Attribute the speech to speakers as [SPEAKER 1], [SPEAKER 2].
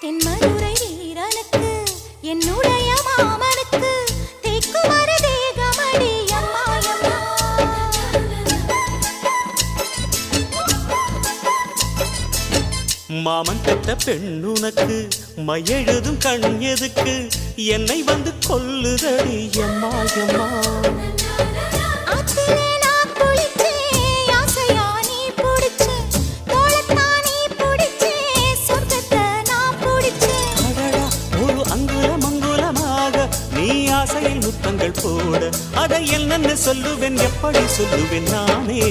[SPEAKER 1] தென்மதுரை வீரனுக்கு என்னுடைய மாமனுக்கு தேக்குமர தேகமடி அம்மாயம்மா.
[SPEAKER 2] மாமன் பெற்ற பெண்ணுனக்கு மையெழுதும் கண் எதுக்கு என்னை வந்து கொல்லுதடி அம்மாயம்மா. ஆசையில் முத்தங்கள் போட அதை என்னன்னு சொல்லுவேன், எப்படி சொல்லுவேன் நானே.